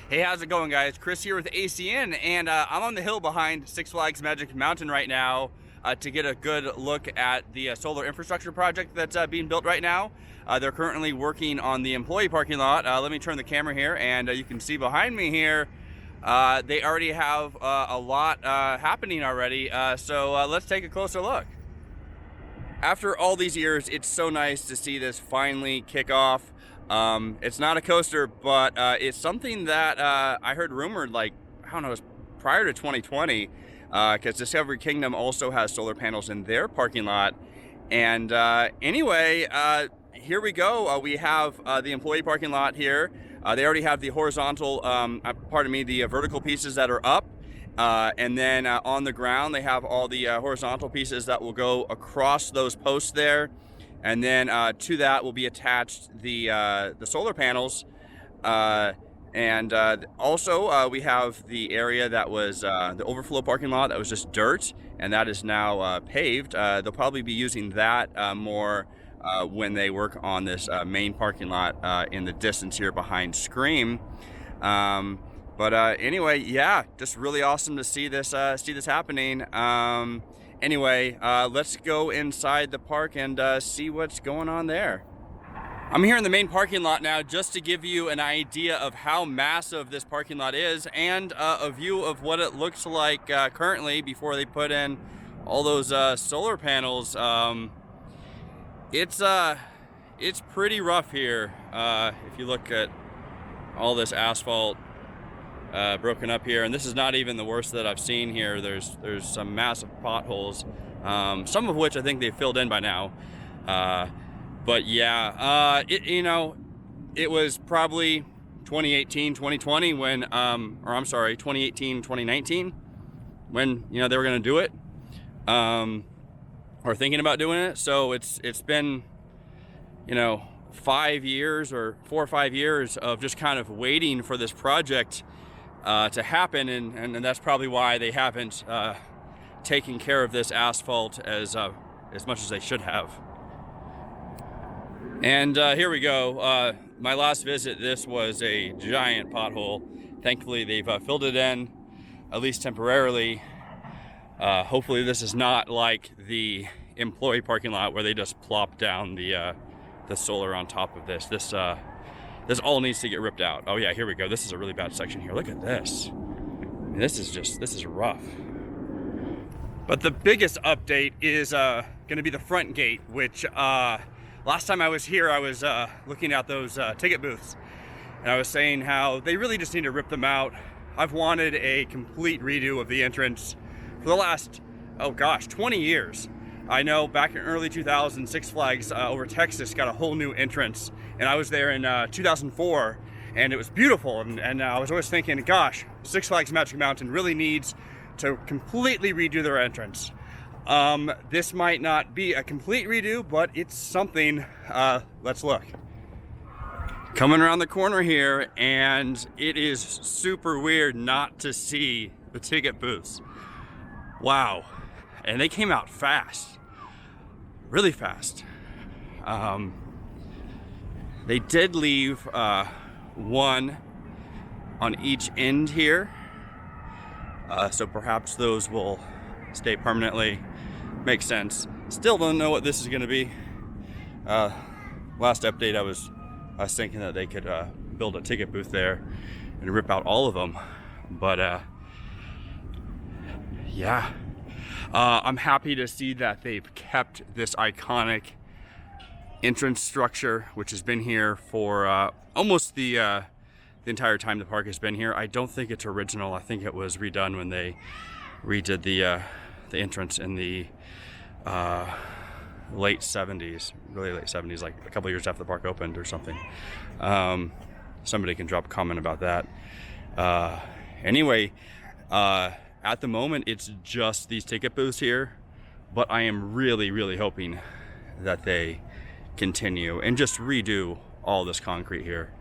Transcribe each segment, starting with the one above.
Hey, how's it going, guys? Chris here with ACN, and I'm on the hill behind Six Flags Magic Mountain right now to get a good look at the solar infrastructure project that's being built right now. They're currently working on the employee parking lot. Let me turn the camera here, and you can see behind me here, they already have a lot happening already, so let's take a closer look. After all these years, it's so nice to see this finally kick off. It's not a coaster, but it's something that I heard rumored, like, I don't know, it was prior to 2020, because Discovery Kingdom also has solar panels in their parking lot. And anyway, here we go. We have the employee parking lot here. They already have the horizontal, the vertical pieces that are up. And then on the ground, they have all the horizontal pieces that will go across those posts there. And then to that will be attached the solar panels. And also we have the area that was the overflow parking lot that was just dirt, and that is now paved. They'll probably be using that more when they work on this main parking lot in the distance here behind Scream. But anyway, yeah, just really awesome to see this happening. Anyway, let's go inside the park and see what's going on there. I'm here in the main parking lot now just to give you an idea of how massive this parking lot is and a view of what it looks like currently before they put in all those solar panels. It's pretty rough here. If you look at all this asphalt broken up here, and this is not even the worst that I've seen here. There's some massive potholes, some of which I think they've filled in by now. But yeah, it was probably 2018, 2020 when, 2018, 2019 when they were going to do it, or thinking about doing it. So it's been 5 years or 4 or 5 years of just kind of waiting for this project to happen, and that's probably why they haven't taken care of this asphalt as much as they should have. And here we go. My last visit, this was a giant pothole. Thankfully, they've filled it in, at least temporarily. Hopefully, this is not like the employee parking lot where they just plop down the solar on top of this. This all needs to get ripped out. Oh yeah, here we go. This is a really bad section here. Look at this. I mean, this is rough. But the biggest update is gonna be the front gate, which last time I was here, I was looking at those ticket booths, and I was saying how they really just need to rip them out. I've wanted a complete redo of the entrance for the last, 20 years. I know back in early 2000, Six Flags over Texas got a whole new entrance, and I was there in 2004, and it was beautiful, and I was always thinking, gosh, Six Flags Magic Mountain really needs to completely redo their entrance. This might not be a complete redo, but it's something. Let's look. Coming around the corner here, and it is super weird not to see the ticket booths. Wow. And they came out fast. Really fast. They did leave one on each end here, so perhaps those will stay permanently. Makes sense. Still don't know what this is going to be. Last update, I was thinking that they could build a ticket booth there and rip out all of them, but yeah. I'm happy to see that they've kept this iconic entrance structure, which has been here for almost the entire time the park has been here. I don't think it's original. I think it was redone when they redid the entrance in the late 70s, really late 70s, like a couple years after the park opened or something. Somebody can drop a comment about that. Anyway, at the moment, it's just these ticket booths here, but I am really, really hoping that they continue and just redo all this concrete here.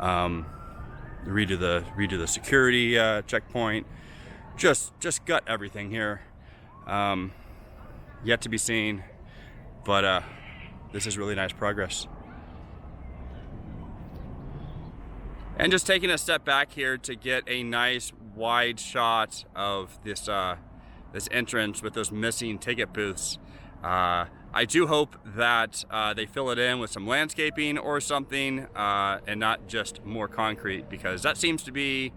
Redo the security checkpoint, just gut everything here. Yet to be seen, but this is really nice progress. And just taking a step back here to get a nice wide shot of this this entrance with those missing ticket booths. I do hope that they fill it in with some landscaping or something, and not just more concrete, because that seems to be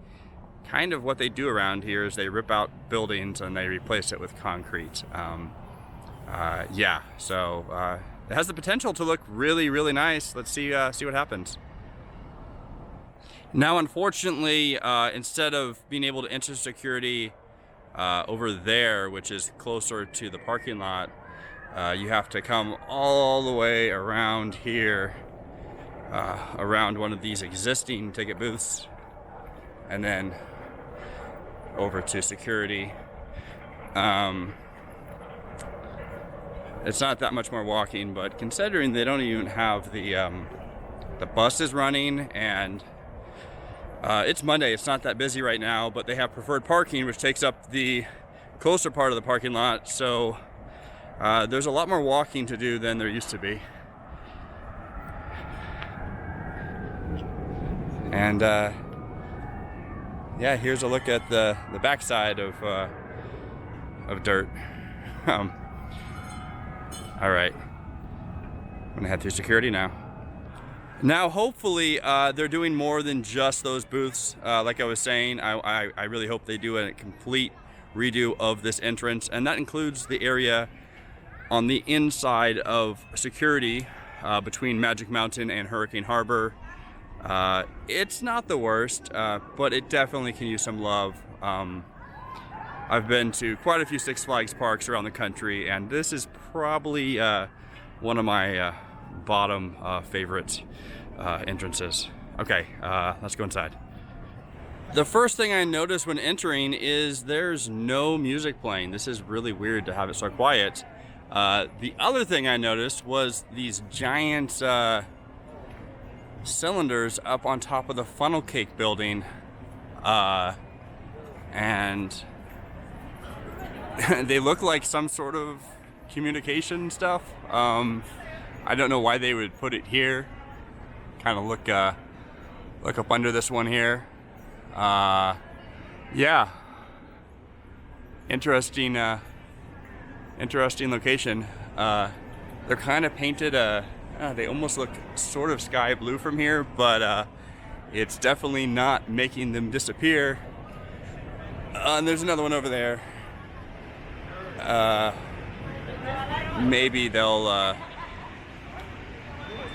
kind of what they do around here, is they rip out buildings and they replace it with concrete. Yeah, so it has the potential to look really, really nice. Let's see what happens. Now, unfortunately, instead of being able to enter security over there, which is closer to the parking lot, you have to come all the way around here, around one of these existing ticket booths, and then over to security. It's not that much more walking, but considering they don't even have the buses running, and it's Monday, it's not that busy right now, but they have preferred parking, which takes up the closer part of the parking lot, so there's a lot more walking to do than there used to be. And yeah, here's a look at the backside of dirt. All right, I'm gonna head through security now. Now, hopefully, they're doing more than just those booths. Like I was saying, I really hope they do a complete redo of this entrance, and that includes the area on the inside of security between Magic Mountain and Hurricane Harbor. It's not the worst, but it definitely can use some love. I've been to quite a few Six Flags parks around the country, and this is probably one of my bottom favorite entrances. Okay, let's go inside. The first thing I noticed when entering is there's no music playing. This is really weird to have it so quiet. The other thing I noticed was these giant cylinders up on top of the funnel cake building, and they look like some sort of communication stuff. I don't know why they would put it here. Kind of look up under this one here. Yeah, interesting location. They're kind of painted they almost look sort of sky blue from here, but it's definitely not making them disappear. And there's another one over there. Maybe they'll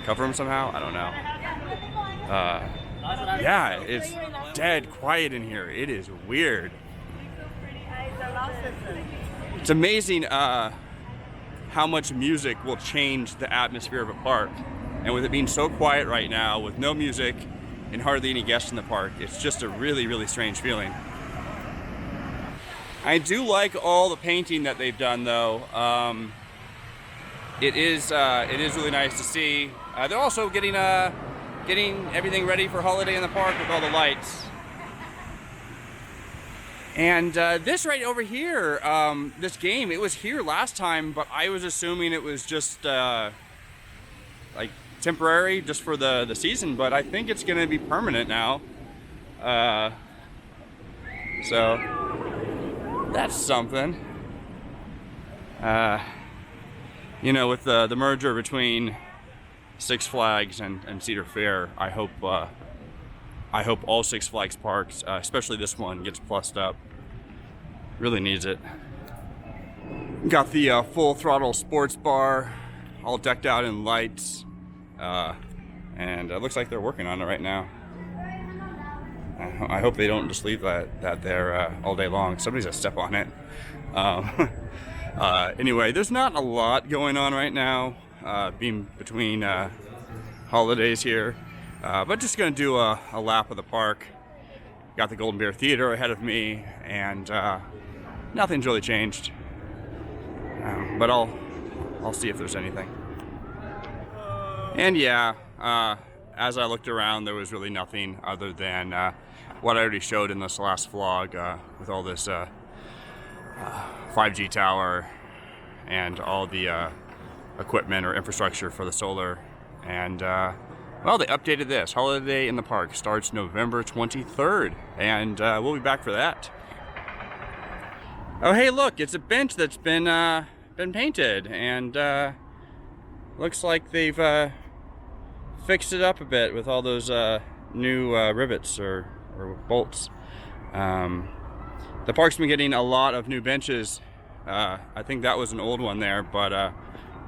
cover them somehow, I don't know. Yeah, it's dead quiet in here. It is weird. It's amazing how much music will change the atmosphere of a park. And with it being so quiet right now, with no music and hardly any guests in the park, it's just a really, really strange feeling. I do like all the painting that they've done, though. It is really nice to see. They're also getting everything ready for Holiday in the Park with all the lights. And this right over here, this game, it was here last time, but I was assuming it was just like temporary, just for the season. But I think it's going to be permanent now. So that's something. You know, with the merger between Six Flags and Cedar Fair, I hope all Six Flags parks, especially this one, gets plussed up. Really needs it. Got the full throttle sports bar, all decked out in lights, and it looks like they're working on it right now. I hope they don't just leave that there all day long. Somebody's gonna step on it. Anyway, there's not a lot going on right now, being between holidays here, but just gonna do a lap of the park. Got the Golden Bear Theater ahead of me, and nothing's really changed. But I'll see if there's anything. And yeah, as I looked around, there was really nothing other than what I already showed in this last vlog, with all this 5G tower and all the equipment or infrastructure for the solar. And Well, they updated this. Holiday in the Park starts November 23rd, and we'll be back for that. Oh, hey, look, it's a bench that's been painted, and looks like they've fixed it up a bit with all those new rivets or bolts. The park's been getting a lot of new benches. I think that was an old one there, but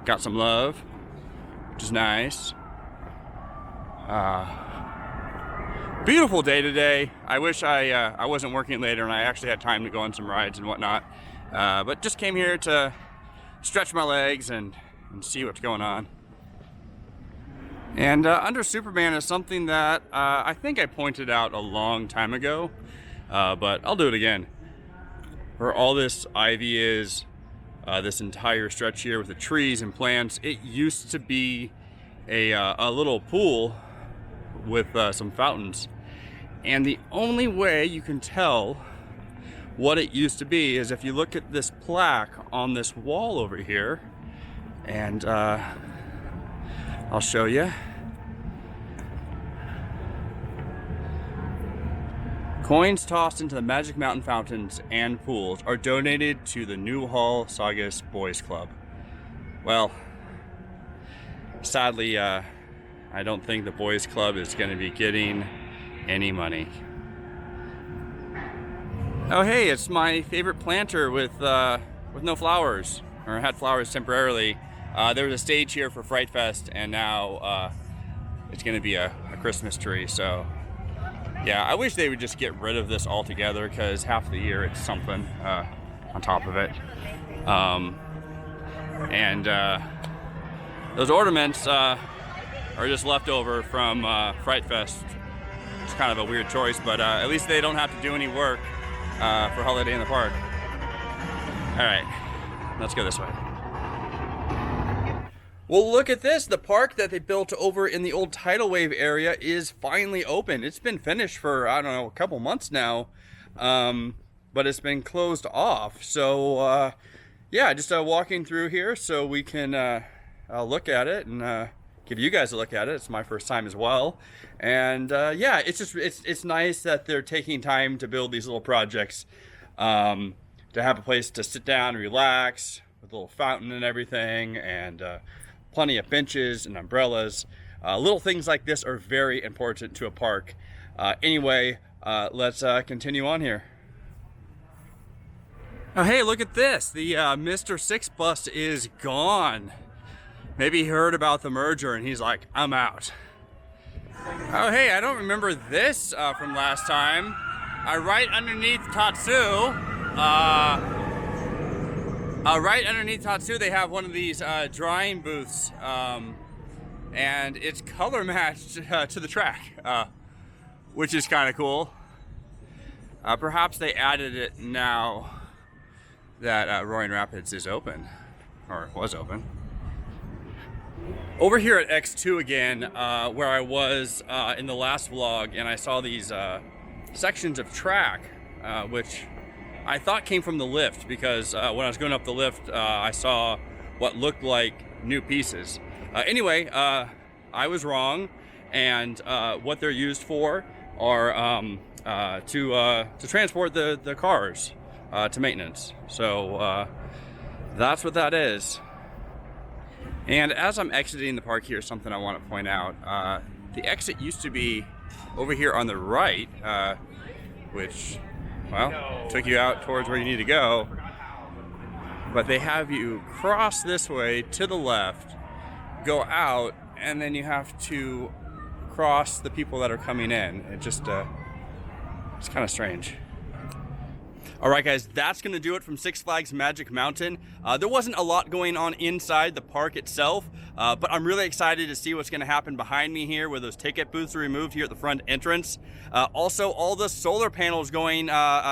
got some love, which is nice. Beautiful day today. I wish I wasn't working later and I actually had time to go on some rides and whatnot. But just came here to stretch my legs and see what's going on. And Under Superman is something that I think I pointed out a long time ago, but I'll do it again. Where all this ivy is, this entire stretch here with the trees and plants, it used to be a little pool with some fountains. And the only way you can tell what it used to be is if you look at this plaque on this wall over here, and I'll show you. Coins tossed into the Magic Mountain fountains and pools are donated to the Newhall Saugus Boys Club. Well, sadly, I don't think the Boys Club is going to be getting any money. Oh, hey, it's my favorite planter with no flowers, or had flowers temporarily. There was a stage here for Fright Fest, and now it's going to be a Christmas tree. So, yeah, I wish they would just get rid of this altogether, because half the year it's something on top of it. Those ornaments are just left over from Fright Fest. It's kind of a weird choice, but at least they don't have to do any work for Holiday in the Park. All right, let's go this way. Well, look at this. The park that they built over in the old tidal wave area is finally open. It's been finished for, I don't know, a couple months now, but it's been closed off. So, yeah, just walking through here so we can look at it and give you guys a look at it. It's my first time as well. And yeah, it's nice that they're taking time to build these little projects, to have a place to sit down and relax with a little fountain and everything, and plenty of benches and umbrellas. Little things like this are very important to a park. Anyway, let's continue on here. Oh, hey, look at this. The Mr. Six bus is gone. Maybe he heard about the merger and he's like, I'm out. Oh, hey, I don't remember this from last time. Right underneath Tatsu, they have one of these drawing booths, and it's color matched to the track, which is kind of cool. Perhaps they added it now that Roaring Rapids is open, or was open. Over here at X2 again, where I was in the last vlog, and I saw these sections of track, which I thought came from the lift, because when I was going up the lift, I saw what looked like new pieces. Anyway, I was wrong, and what they're used for are to transport the cars to maintenance. So that's what that is. And as I'm exiting the park here, something I want to point out. The exit used to be over here on the right, which, well, took you out towards where you need to go. But they have you cross this way to the left, go out, and then you have to cross the people that are coming in. It just, it's kind of strange. All right, guys, that's going to do it from Six Flags Magic Mountain. There wasn't a lot going on inside the park itself, but I'm really excited to see what's going to happen behind me here, where those ticket booths are removed here at the front entrance. Also, all the solar panels going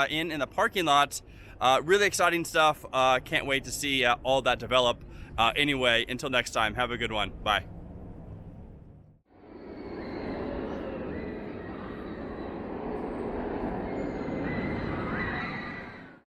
in the parking lots. Really exciting stuff. Can't wait to see all that develop. Anyway, until next time, have a good one. Bye.